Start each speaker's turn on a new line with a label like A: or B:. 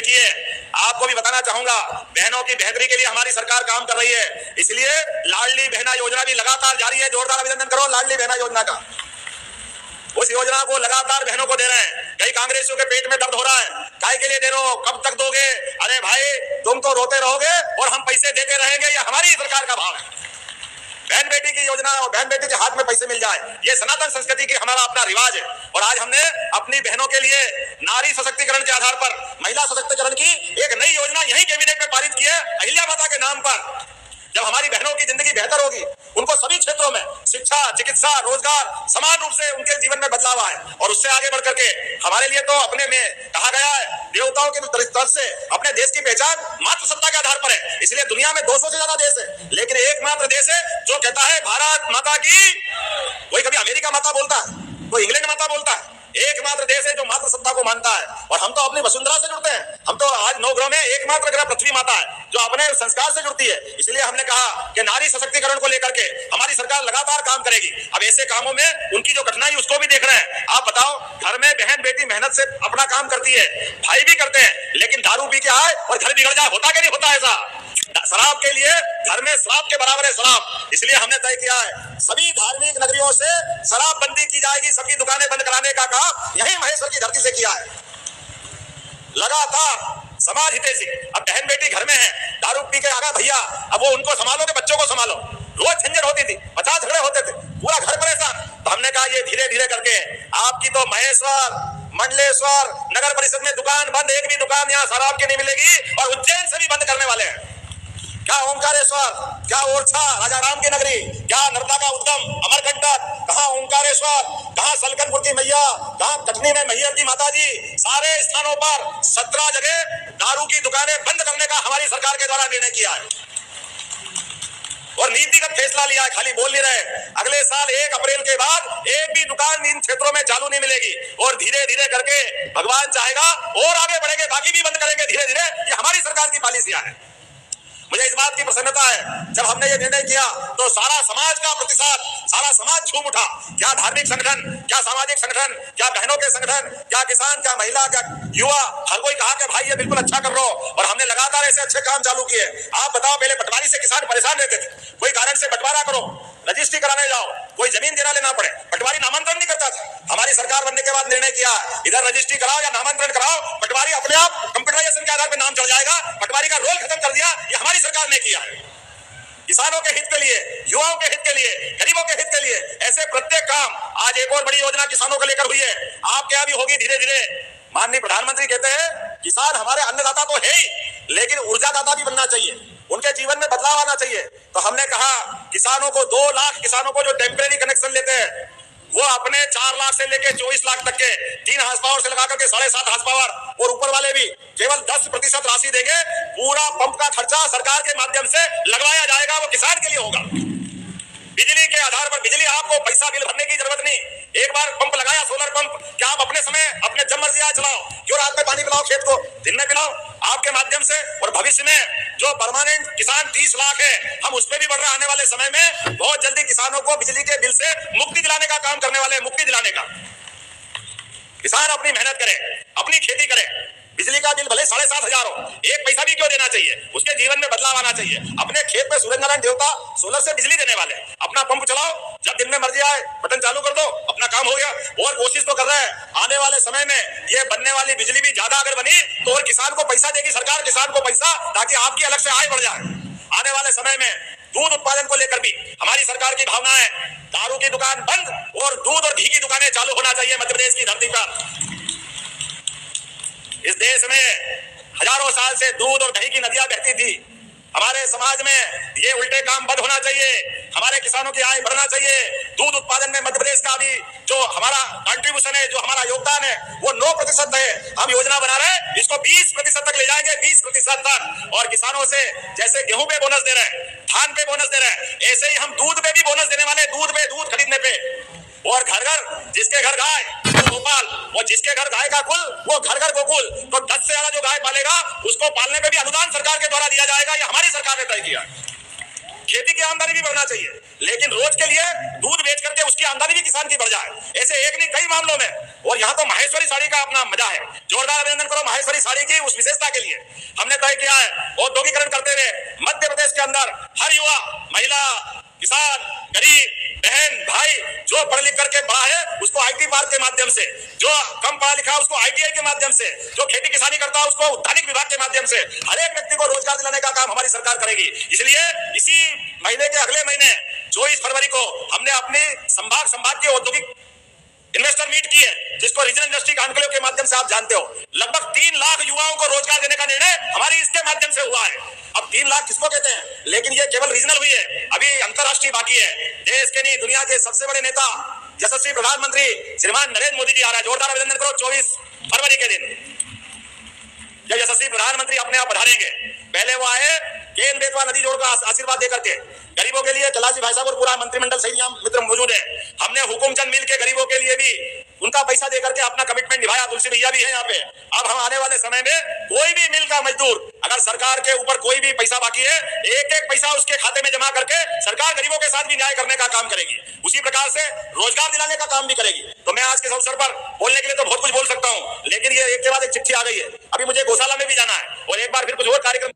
A: देखिए, आपको भी बताना चाहूंगा, बहनों की बेहतरी के लिए हमारी सरकार काम कर रही है, इसलिए लाडली बहना योजना भी लगातार जारी है। जोरदार अभिनंदन करो लाडली बहना योजना का। उस योजना को लगातार बहनों को दे रहे हैं। कई कांग्रेसियों के पेट में दर्द हो रहा है, काय के लिए दे रहे हो, कब तक दोगे? अरे भाई, तुम तो रोते रहोगे और हम पैसे देते रहेंगे, ये हमारी सरकार का भाव है। बहन बेटी की योजना और बहन बेटी के हाथ में पैसे मिल जाए, ये सनातन संस्कृति की हमारा अपना रिवाज है। और आज हमने अपनी बहनों के लिए नारी सशक्तिकरण के आधार पर महिला सशक्तिकरण की एक नई योजना यही कैबिनेट में पारित की है, अहिल्या माता के नाम पर। जब हमारी बहनों की जिंदगी बेहतर होगी, उनको सभी क्षेत्रों में शिक्षा, चिकित्सा, रोजगार समान रूप से उनके जीवन में बदलाव आए, और उससे आगे बढ़ करके हमारे लिए तो अपने में कहा गया है, देवताओं की तरफ से अपने देश की पहचान मातृसत्ता के आधार पर है। इसलिए दुनिया में 200 से ज्यादा देश है, लेकिन एकमात्र देश है जो कहता है भारत माता की। कोई कभी अमेरिका माता बोलता है, कोई इंग्लैंड माता बोलता है, एकमात्र देश है जो मातृसत्ता को मानता है। और हम तो अपनी वसुंधरा से जुड़ते हैं। हम तो आज 9 ग्रह में एकमात्र ग्रह पृथ्वी माता है जो अपने संस्कार से जुड़ती है। इसलिए हमने कहा कि नारी सशक्तिकरण को लेकर के हमारी सरकार लगातार काम करेगी। अब ऐसे कामों में उनकी जो कठिनाई उसको भी देख रहे हैं। आप बताओ, घर में बहन बेटी मेहनत से अपना काम करती है, भाई भी करते हैं, लेकिन दारू पी के आए और घर बिगड़ जाए, होता कि नहीं होता ऐसा? शराब के लिए घर में श्राप के बराबर है शराब। इसलिए हमने तय किया है, सभी धार्मिक नगरियों से शराब बंदी की जाएगी, सबकी दुकानें बंद कराने का काम यही महेश्वर की धरती से किया है लगातार। समाज हितैषी। अब बहन बेटी घर में है, दारू पी के आ गया भैया, अब वो उनको संभालो कि बच्चों को संभालो। रोज झंझट होती थी, 50 झगड़े होते थे, पूरा घर परेशान। तो हमने कहा ये धीरे धीरे करके आपकी तो महेश्वर, मंडलेश्वर नगर परिषद में दुकान बंद, एक भी दुकान यहाँ शराब की नहीं मिलेगी, और उज्जैन से भी बंद करने वाले हैं। क्या ओंकारेश्वर, क्या ओरछा राजा राम की नगरी, क्या नर्मदा का उद्गम अमरकंटक, कहाँ ओंकारेश्वर, कहाँ सलकनपुर की मैया, कहाँ कटनी में मैहर की माता जी, सारे स्थानों पर 17 जगह दारू की दुकानें बंद करने का हमारी सरकार के द्वारा निर्णय किया है और नीतिगत फैसला लिया है। खाली बोल नहीं रहे, अगले साल 1 अप्रैल के बाद एक भी दुकान इन क्षेत्रों में चालू नहीं मिलेगी, और धीरे धीरे करके भगवान चाहेगा और आगे बढ़ेंगे, बाकी भी बंद करेंगे धीरे धीरे। ये हमारी सरकार की पॉलिसियां है। मुझे इस बात की प्रसन्नता है, जब हमने ये निर्णय किया तो सारा समाज का प्रतिसाद, सारा समाज झूम उठा। क्या धार्मिक संगठन, क्या सामाजिक संगठन, क्या बहनों के संगठन, क्या किसान, क्या महिला, क्या युवा, हर कोई कहा कि भाई ये बिल्कुल अच्छा कर रहे हो। और हमने लगातार ऐसे अच्छे काम चालू किए। आप बताओ, पहले पटवारी से किसान परेशान रहते थे, कोई कारण से बंटवारा करो, रजिस्ट्री कराने जाओ, कोई जमीन देना लेना पड़े, पटवारी नामांतरण नहीं करता था। हमारी सरकार बनने के बाद निर्णय किया, इधर रजिस्ट्री कराओ या नामांतरण कराओ, पटवारी अपने आप कंप्यूटराइजेशन के आधार पर नाम चढ़ जाएगा। पटवारी का रोल खत्म कर दिया, ये हमारी सरकार ने किया है। किसानों के हित के लिए, युवाओं के हित के लिए, गरीबों के हित के लिए, ऐसे प्रत्येक काम। आज एक और बड़ी योजना किसानों को लेकर हुई है, आपके यहाँ भी होगी धीरे धीरे। माननीय प्रधानमंत्री कहते हैं किसान हमारे अन्नदाता तो है ही, लेकिन ऊर्जादाता भी बनना चाहिए, उनके जीवन में बदलाव आना चाहिए। तो हमने कहा किसानों को 2 लाख किसानों को जो टेम्परेरी कनेक्शन लेते हैं, वो अपने 4 लाख से लेके 24 लाख तक के 3 हार्स पावर से लगाकर के 7.5 हार्स पावर, और ऊपर वाले भी केवल 10% राशि देंगे। पूरा पंप का खर्चा सरकार के माध्यम से लगवाया जाएगा, वो किसान के लिए होगा। बिजली के आधार पर, बिजली आपको पैसा बिल भरने की जरूरत नहीं। एक बार पंप लगाया, सोलर पंप, क्या आप अपने समय अपने जब मर्जी आए चलाओ, क्यों रात में पानी पिलाओ खेत को, दिन में पिलाओ आपके माध्यम से। और भविष्य में जो परमानेंट किसान 30 लाख है, हम उसमें भी बढ़ रहे आने वाले समय में। बहुत जल्दी किसानों को बिजली के बिल से मुक्ति दिलाने का काम करने वाले हैं, मुक्ति दिलाने का। किसान अपनी मेहनत करे, अपनी खेती करे, बिजली का बिल भले 7,500 हो, 1 पैसा भी क्यों देना चाहिए, उसके जीवन में बदलाव आना चाहिए। अपने खेत में सूरज नारायण देवता सोलर से बिजली देने वाले, अपना पंप चलाओ, जब दिन में मर्जी आए बटन चालू कर दो, अपना काम हो गया। और कोशिश तो कर रहे हैं आने वाले समय में ये बनने वाली बिजली भी ज्यादा अगर बनी तो और किसान को पैसा देगी सरकार, किसान को पैसा, ताकि आपकी अलग से आय बढ़ जाए। आने वाले समय में दूध उत्पादन को लेकर भी हमारी सरकार की भावना है, दारू की दुकान बंद और दूध और घी की दुकानें चालू होना चाहिए मध्य प्रदेश की धरती पर। इस देश में हजारों साल से दूध और दही की नदियां बहती थी। हमारे समाज में ये उल्टे काम बंद होना चाहिए, हमारे किसानों की आय बढ़ना चाहिए। दूध उत्पादन में मध्य प्रदेश का भी जो हमारा कंट्रीब्यूशन है, जो हमारा योगदान है, वो 9% है। हम योजना बना रहे हैं, इसको 20% तक ले जाएंगे, 20% तक। और किसानों से जैसे गेहूं पे बोनस दे रहे हैं, धान पे बोनस दे रहे हैं, ऐसे ही हम दूध पे भी बोनस देने वाले, दूध पे, दूध खरीदने पे। और घर घर, जिसके घर गाय वो गोपाल, और जिसके घर गाय का कुल वो घर घर गोकुल। तो 10 से ज्यादा जो गाय पालेगा उसको पालने पे भी अनुदान सरकार के द्वारा दिया जाएगा। ये हमारी सरकार ने तय किया। खेती की आमदनी भी बढ़ना चाहिए, लेकिन रोज के लिए दूध बेच करके उसकी आमदनी भी किसान की बढ़ जाए, ऐसे एक नहीं कई मामलों में। और यहाँ तो माहेश्वरी साड़ी का अपना मजा है, जोरदार अभिनंदन करो माहेश्वरी साड़ी की उस विशेषता के लिए। हमने तय किया है औद्योगिकरण करते हुए मध्य प्रदेश के अंदर हर युवा, महिला, किसान, गरीब, बहन, भाई जो पढ़ लिख करके बड़ा है उसको आईटी पार्क के माध्यम से, जो कम पढ़ा लिखा है उसको आईटीआई के माध्यम से, जो खेती किसानी करता है उसको उद्यानिक विभाग के माध्यम से हर एक व्यक्ति को रोजगार दिलाने का काम हमारी सरकार करेगी। इसलिए इसी महीने के अगले महीने 24 फरवरी को हमने अपनी संभाग की औद्योगिक इन्वेस्टर मीट की है, जिसको रीजनल इंडस्ट्री कॉन्क्लेव के माध्यम से आप जानते हो। लगभग 3 लाख युवाओं को रोजगार देने का निर्णय हमारी इसके माध्यम से हुआ है। अब 3 लाख किसको कहते हैं, लेकिन ये केवल रीजनल हुई है, अभी अंतरराष्ट्रीय बाकी है। देश के नहीं दुनिया के सबसे बड़े नेता यशस्वी प्रधानमंत्री श्रीमान नरेंद्र मोदी जी आ रहे हैं, जोरदार अभिनंदन करो। 24 फरवरी के दिन जब यशस्वी प्रधानमंत्री अपने आप पधारेंगे, पहले वो आए केन बेतवा नदी जोड़ का आशीर्वाद देकर के गरीबों के लिए। चलाजी भाई साहब और पूरा मंत्रिमंडल सही मित्र मौजूद है। हमने हुकुमचंद मिल के गरीबों के लिए भी उनका पैसा देकर के अपना कमिटमेंट निभाया। तुलसी भैया भी है यहाँ पे। अब हम आने वाले समय में कोई भी मिल का मजदूर अगर सरकार के ऊपर कोई भी पैसा बाकी है, एक एक पैसा उसके खाते में जमा करके सरकार गरीबों के साथ भी न्याय करने का काम करेगी। उसी प्रकार से रोजगार दिलाने का काम भी करेगी। तो मैं आज के अवसर पर बोलने के लिए तो बहुत कुछ बोल सकता हूँ, लेकिन ये एक के बाद एक चिट्ठी आ गई है। अभी मुझे गौशाला में भी जाना है और एक बार फिर कुछ और कार्यक्रम